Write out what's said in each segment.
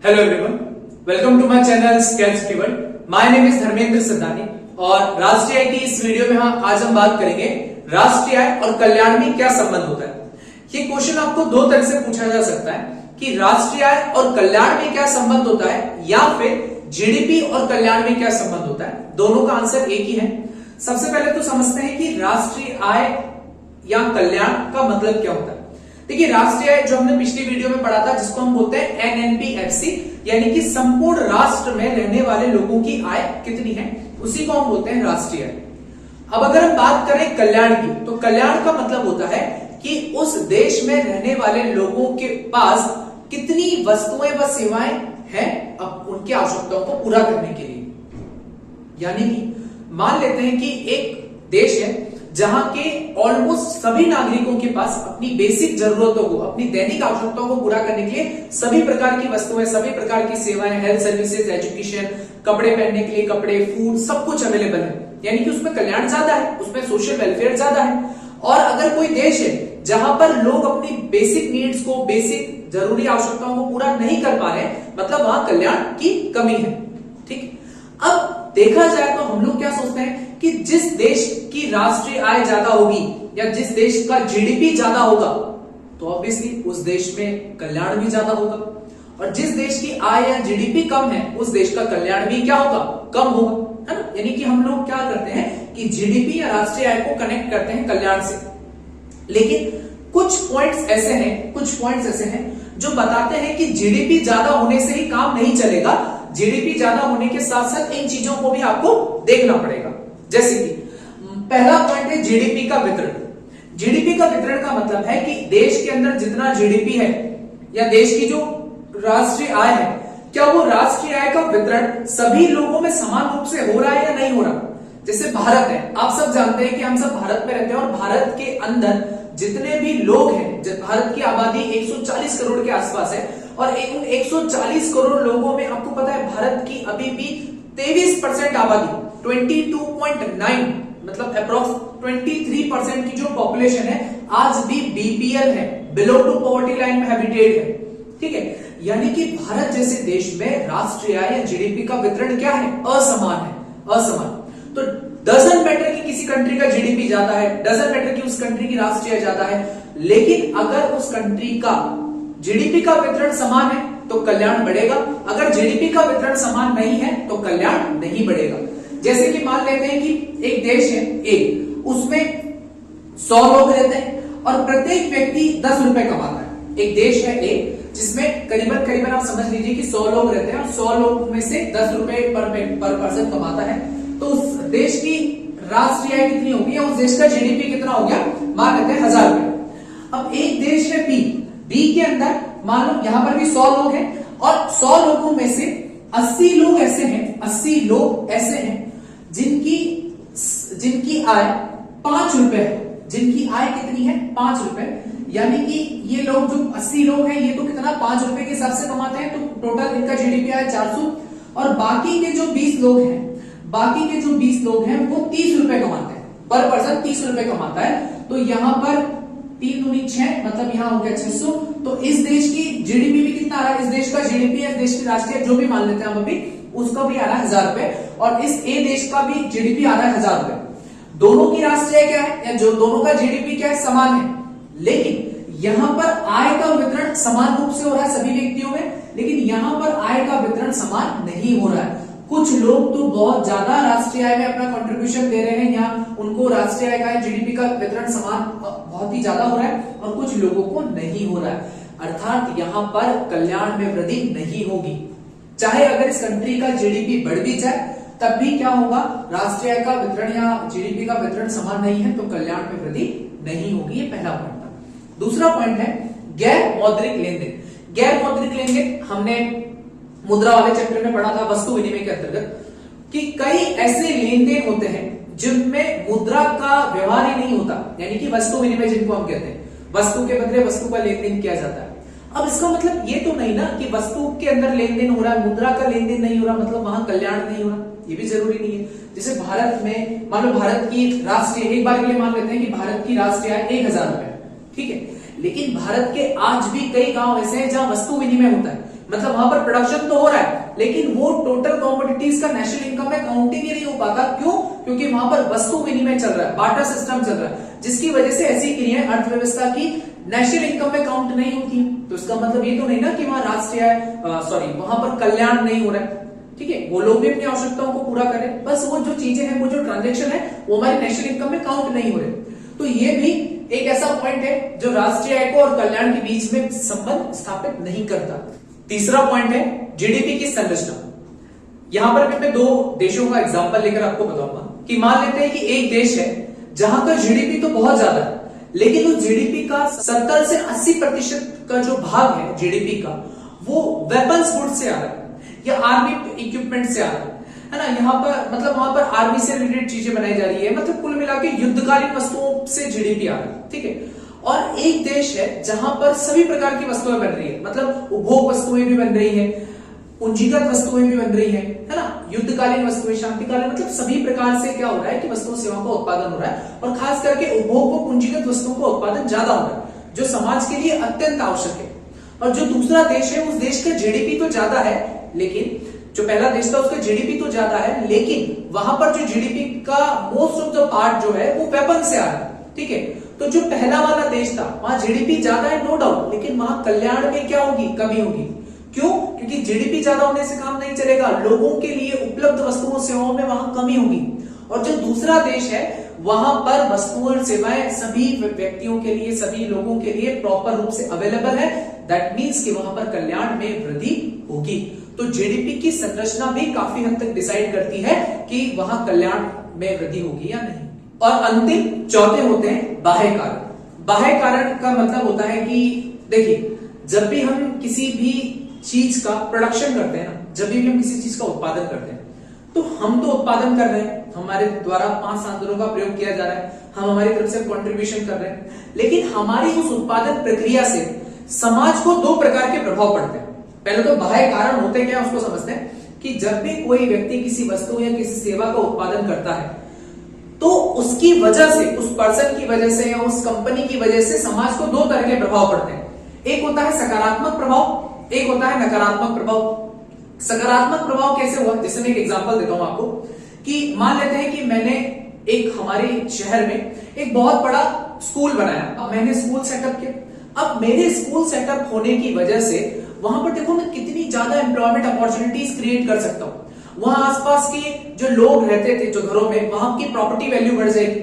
Hello everyone, welcome to my channel scales keyword. My name is Dharmendra Sadani और राष्ट्रीय आय की इस वीडियो में आज हम बात करेंगे राष्ट्रीय आय और कल्याण में क्या संबंध होता है। ये क्वेश्चन आपको दो तरह से पूछा जा सकता है कि राष्ट्रीय आय और कल्याण में क्या संबंध होता है या फिर जीडीपी और कल्याण में क्या संबंध होता है। दोनों का आंसर एक ही है। सबसे पहले तो समझते हैं कि राष्ट्रीय आय या कल्याण का मतलब क्या होता है। देखिए, राष्ट्रीय आय जो हमने पिछली वीडियो में पढ़ा था, जिसको हम बोलते हैं एनएनपीएफसी, यानी कि संपूर्ण राष्ट्र में रहने वाले लोगों की आय कितनी है, उसी को हम बोलते हैं राष्ट्रीय आय। अब अगर हम बात करें कल्याण की, तो कल्याण का मतलब होता है कि उस देश में रहने वाले लोगों के पास कितनी वस्तुएं व सेवाएं हैं अब उनकी आवश्यकताओं को पूरा करने के लिए। यानी कि मान लेते हैं कि एक देश है जहां के ऑलमोस्ट सभी नागरिकों के पास अपनी बेसिक जरूरतों को, अपनी दैनिक आवश्यकताओं को पूरा करने के लिए सभी प्रकार की वस्तुएं, सभी प्रकार की सेवाएं, हेल्थ सर्विसेज, एजुकेशन, कपड़े पहनने के लिए कपड़े, फूड, सब कुछ अवेलेबल है। यानी कि उसमें कल्याण ज्यादा है, उसमें सोशल वेलफेयर ज्यादा है। और अगर कोई देश है जहां पर लोग अपनी बेसिक नीड्स को, बेसिक जरूरी आवश्यकताओं को पूरा नहीं कर पा रहे, मतलब वहां कल्याण की कमी है। ठीक, अब देखा जाए तो हम लोग क्या सोचते हैं कि जिस देश की राष्ट्रीय आय ज्यादा होगी या जिस देश का जीडीपी ज्यादा होगा, तो ऑब्वियसली उस देश में कल्याण भी ज्यादा होगा। और जिस देश की आय या जीडीपी कम है, उस देश का कल्याण भी क्या होगा, कम होगा, है ना। यानी कि हम लोग क्या करते हैं कि जीडीपी या राष्ट्रीय आय को कनेक्ट करते हैं कल्याण से। लेकिन कुछ पॉइंट्स ऐसे हैं जो बताते हैं कि जीडीपी ज्यादा होने से ही काम नहीं चलेगा। जीडीपी ज्यादा होने के साथ साथ इन चीजों को भी आपको देखना पड़ेगा। जैसे कि पहला पॉइंट है जीडीपी का वितरण। जीडीपी का वितरण का मतलब है कि देश के अंदर जितना जीडीपी है या देश की जो राष्ट्रीय आय है, क्या वो राष्ट्रीय आय का वितरण सभी लोगों में समान रूप से हो रहा है या नहीं हो रहा। जैसे भारत है, आप सब जानते हैं कि हम सब भारत में रहते हैं और भारत के अंदर जितने भी लोग हैं, भारत की आबादी 140 करोड़ के आसपास है और उन 140 करोड़ लोगों में आपको पता है भारत की अभी भी 23% आबादी, 22.9 मतलब अप्रोक्स 23% की जो पॉपुलेशन है आज भी बीपीएल है, बिलो टू पॉवर्टी लाइन में हैबिटेट है। ठीक है, यानी कि भारत जैसे देश में राष्ट्रीय आय या जीडीपी का वितरण क्या है, असमान है, असमान। तो डजंट मैटर कि किसी कंट्री का जीडीपी ज्यादा है, डजंट मैटर कि उस कंट्री की राष्ट्रीय आय ज्यादा है, लेकिन अगर उस कंट्री का जीडीपी का वितरण समान है तो कल्याण बढ़ेगा। अगर जीडीपी का वितरण समान नहीं है तो कल्याण नहीं बढ़ेगा। जैसे कि मान लेते हैं कि एक देश है ए, उसमें 100 लोग रहते हैं और प्रत्येक व्यक्ति 10 रुपए कमाता है। एक देश है ए जिसमें करीबन आप समझ लीजिए कि 100 लोग रहते हैं और 100 लोग में से 10 रुपए पर पर्सन कमाता है, तो उस देश की राष्ट्रीय आय कितनी होगी या उस देश का जीडीपी कितना हो गया, मान लेते हैं 1000 रुपए। अब एक देश है बी के अंदर मान लो यहां पर भी 100 लोग हैं और 100 लोगों में से 80 लोग ऐसे हैं जिनकी आय 5 रुपए है। जिनकी आय कितनी है, 5 रुपए। यानी कि ये लोग जो 80 लोग हैं, ये तो कितना 5 रुपए के हिसाब से कमाते हैं, तो टोटल इनका जीडीपी आय 400। और बाकी के जो 20 लोग हैं वो 30 रुपए कमाते हैं, पर पर्सन 30 रुपए कमाता है। तो यहां पर 3 दूनी 6, मतलब यहां हो गया 600। तो इस देश की जीडीपी भी कितना आ रहा है, इस देश का जीडीपी है, इस देश की राष्ट्रीय जो भी मान लेते हैं हम अभी, उसका भी आ रहा है 1000 रुपए और इस ए देश का भी जीडीपी आ रहा है 1000 रुपए। दोनों की राष्ट्रीय क्या है या जो दोनों का जीडीपी क्या है, समान है। लेकिन यहां पर आय का वितरण समान रूप से हो रहा है सभी व्यक्तियों में, लेकिन यहां पर आय का वितरण समान नहीं हो रहा है। कुछ लोग तो बहुत ज्यादा राष्ट्रीय आय में अपना कंट्रीब्यूशन दे रहे हैं, यहाँ उनको राष्ट्रीय आय का जीडीपी का वितरण समान बहुत ही ज्यादा हो रहा है और कुछ लोगों को नहीं हो रहा है। अर्थात यहाँ पर कल्याण में वृद्धि नहीं होगी। चाहे अगर इस कंट्री का जीडीपी बढ़ भी जाए तब भी क्या होगा, राष्ट्रीय आय का वितरण या जीडीपी का वितरण समान नहीं है तो कल्याण में वृद्धि नहीं होगी। ये पहला पॉइंट था। दूसरा पॉइंट है गैर मौद्रिक लेन देन। गैर मौद्रिक लेन देन हमने मुद्रा वाले चैप्टर में पढ़ा था, वस्तु विनिमय के अंतर्गत, कि कई ऐसे लेन देन होते हैं जिनमें मुद्रा का व्यवहार ही नहीं होता, यानी कि वस्तु विनिमय जिनको हम कहते हैं, वस्तु के बदले वस्तु का लेन देन किया जाता है। अब इसका मतलब ये तो नहीं ना कि वस्तु के अंदर लेन देन हो रहा है, मुद्रा का लेन देन नहीं हो रहा, मतलब वहां कल्याण नहीं हो रहा, ये भी जरूरी नहीं है। जैसे भारत में मान लो भारत की राष्ट्रीय, एक बार के लिए मान लेते हैं कि भारत की राष्ट्रीय आय 1000 रुपए, ठीक है, लेकिन भारत के आज भी कई गांव ऐसे हैं जहां वस्तु विनिमय होता है, मतलब वहां पर प्रोडक्शन तो हो रहा है लेकिन वो टोटल कमोडिटीज का नेशनल इनकम में काउंटिंग ही नहीं हो पाता। क्यों? क्योंकि वहां पर वस्तु विनिमय चल रहा है, बार्टर सिस्टम चल रहा है, जिसकी वजह से ऐसी क्रियाएं अर्थव्यवस्था की नेशनल इनकम में काउंट नहीं होती। तो इसका मतलब ये तो नहीं ना कि वहां राष्ट्रीय वहां पर कल्याण नहीं हो रहा है। ठीक है, वो लोग भी अपनी आवश्यकताओं को पूरा करें, बस वो जो चीजें हैं, वो जो ट्रांजेक्शन है वो हमारी नेशनल इनकम में काउंट नहीं हो रहे। तो ये भी एक ऐसा पॉइंट है जो राष्ट्रीय आय को और कल्याण के बीच में संबंध स्थापित नहीं करता। तीसरा पॉइंट है जीडीपी की संरचना। यहां पर मैं दो देशों का एग्जांपल लेकर आपको बताऊंगा कि मान लेते हैं कि एक देश है जहां का जीडीपी तो बहुत ज्यादा है, लेकिन उस जीडीपी का 70 से 80% का जो भाग है जीडीपी का, वो वेपन्स गुड से आ रहा है या आर्मी इक्विपमेंट से आ रहा है ना। यहाँ पर मतलब वहां पर आर्मी से रिलेटेड चीजें बनाई जा रही है, मतलब कुल मिला के युद्धकालीन वस्तुओं से जीडीपी आ रहा है। ठीक है, और एक देश है जहां पर सभी प्रकार की वस्तुएं बन रही है, मतलब उपभोग वस्तुएं भी बन रही है, पूंजीगत वस्तुएं भी बन रही है ना, युद्धकालीन वस्तुएं, शांतिकालीन, मतलब सभी प्रकार से क्या हो रहा है कि वस्तुओं सेवाओं का उत्पादन हो रहा है, और खास करके उपभोग को पूंजीगत वस्तुओं का उत्पादन ज्यादा हो रहा है जो समाज के लिए अत्यंत आवश्यक है। और जो दूसरा देश है उस देश का जीडीपी तो ज्यादा है, लेकिन जो पहला देश था उसका जीडीपी तो ज्यादा है, लेकिन वहां पर जो जीडीपी का मोस्ट ऑफ द पार्ट जो है वो वेपन से आ रहा है। ठीक है, तो जो पहला वाला देश था वहां जीडीपी ज्यादा है नो डाउट, लेकिन वहां कल्याण में क्या होगी? कमी होगी। क्यों? क्योंकि जीडीपी ज्यादा होने से काम नहीं चलेगा, लोगों के लिए उपलब्ध वस्तुओं सेवाओं में वहां कमी होगी। और जो दूसरा देश है वहां पर वस्तुएं और सेवाएं सभी व्यक्तियों के लिए, सभी लोगों के लिए प्रॉपर रूप से अवेलेबल है। दैट मीन्स कि वहां पर कल्याण में वृद्धि होगी। तो जीडीपी की संरचना भी काफी हद तक डिसाइड करती है कि वहां कल्याण में वृद्धि होगी या नहीं। और अंतिम चौथे होते हैं बाह्य कारण। बाह्य कारण का मतलब होता है कि देखिए, जब भी हम किसी भी चीज का प्रोडक्शन करते हैं ना, जब भी हम किसी चीज का उत्पादन करते हैं, तो हम तो उत्पादन कर रहे हैं, हमारे द्वारा 5 साधनों का प्रयोग किया जा रहा है, हम हमारी तरफ से कंट्रीब्यूशन कर रहे हैं, लेकिन हमारी उस उत्पादन प्रक्रिया से समाज को 2 प्रकार के प्रभाव पड़ते हैं। पहले तो बाह्य कारण होते क्या उसको समझते हैं कि जब भी कोई व्यक्ति किसी वस्तु या किसी सेवा का उत्पादन करता है तो उसकी वजह से, उस पर्सन की वजह से या उस कंपनी की वजह से समाज को 2 तरह के प्रभाव पड़ते हैं। एक होता है सकारात्मक प्रभाव, एक होता है नकारात्मक प्रभाव। सकारात्मक प्रभाव कैसे हुआ? जैसे मैं एक एग्जांपल देता हूं आपको कि मान लेते हैं कि मैंने एक हमारे शहर में एक बहुत बड़ा स्कूल बनाया, अब मैंने स्कूल सेटअप किया। अब मेरे स्कूल सेटअप होने की वजह से वहां पर देखो मैं कितनी ज्यादा एम्प्लॉयमेंट अपॉर्चुनिटीज क्रिएट कर सकता हूं। वहां आसपास के जो लोग रहते थे जो घरों में, वहां की प्रॉपर्टी वैल्यू बढ़ जाएगी,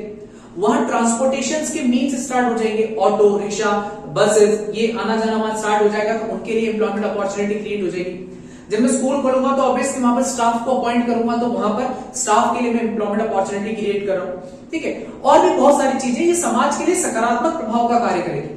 वहां ट्रांसपोर्टेशन के मीन्स स्टार्ट हो जाएंगे, ऑटो रिक्शा बसेस, ये आना जाना वहां स्टार्ट हो जाएगा, तो उनके लिए एम्प्लॉयमेंट अपॉर्चुनिटी क्रिएट हो जाएगी। जब मैं स्कूल खोलूंगा तो ऑब्वियसली वहां पर स्टाफ को अपॉइंट करूंगा, तो वहां पर स्टाफ के लिए मैं एम्प्लॉयमेंट अपॉर्चुनिटी क्रिएट कर रहा हूं। ठीक है, और भी बहुत सारी चीजें ये समाज के लिए सकारात्मक प्रभाव का कार्य करेगी।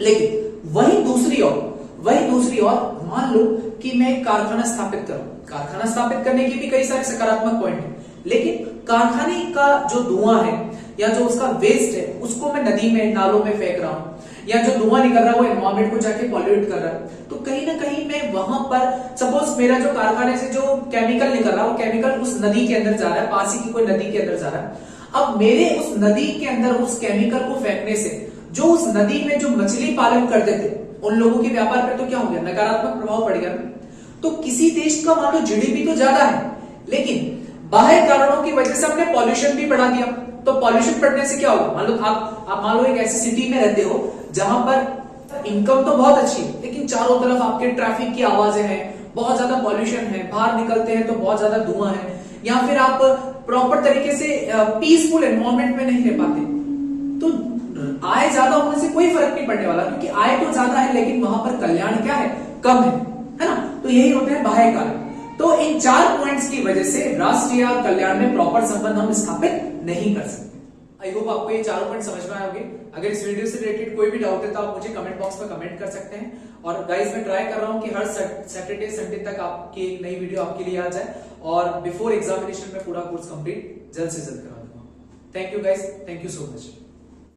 लेकिन वही दूसरी ओर मान लो कि मैं एक कारखाना स्थापित करूं, कारखाना स्थापित करने के भी कई सारे सकारात्मक पॉइंट हैं, लेकिन कारखाने का जो धुआं है या जो उसका वेस्ट है उसको मैं नदी में, नालों में फेंक रहा हूं, या जो धुआं निकल रहा है वो एनवायरमेंट को जाके पॉल्यूट कर रहा है, तो कहीं ना कहीं मैं वहां पर, सपोज मेरा जो कारखाने से जो केमिकल निकल रहा है वो केमिकल उस नदी के अंदर जा रहा है, पास ही की कोई नदी के अंदर जा रहा है। अब मेरे उस नदी के अंदर उस केमिकल को फेंकने से जो उस नदी में जो मछली पालन करते थे उन लोगों के व्यापार पर तो क्या हो गया? नकारात्मक प्रभाव पड़ गया। तो किसी देश का मान लो जीडीपी तो ज्यादा है, लेकिन बाह्य कारणों की वजह से हमने पॉल्यूशन भी बढ़ा दिया। तो पॉल्यूशन बढ़ने से क्या होगा? मान लो आप मान लो एक ऐसी सिटी में रहते हो जहां पर इनकम तो बहुत अच्छी है, लेकिन चारों तरफ आपके ट्रैफिक की आवाजें हैं, बहुत ज्यादा पॉल्यूशन है, बाहर निकलते हैं तो बहुत ज्यादा धुआं है, या फिर आप प्रॉपर तरीके से पीसफुल एनवायरमेंट में नहीं रह पाते, तो आय ज्यादा होने से कोई फर्क नहीं पड़ने वाला, क्योंकि आय तो ज्यादा है लेकिन वहां पर कल्याण क्या है? कम है ना। तो यही होते हैं बाह्य कारण। तो इन 4 पॉइंट्स की वजह से राष्ट्रीय और कल्याण में प्रॉपर संबंध हम स्थापित नहीं कर सकते। आई होप आपको ये 4 पॉइंट समझ में आए होंगे। अगर इस वीडियो से रिलेटेड कोई भी डाउट है तो आप मुझे कमेंट बॉक्स में कमेंट कर सकते हैं। और गाइस मैं ट्राई कर रहा हूं कि हर सैटरडे संडे तक आपकी एक नई वीडियो आपके लिए आ जाए, और बिफोर एग्जामिनेशन में पूरा कोर्स कंप्लीट जल्द से जल्द करा दूंगा। Thank you guys, thank you so much.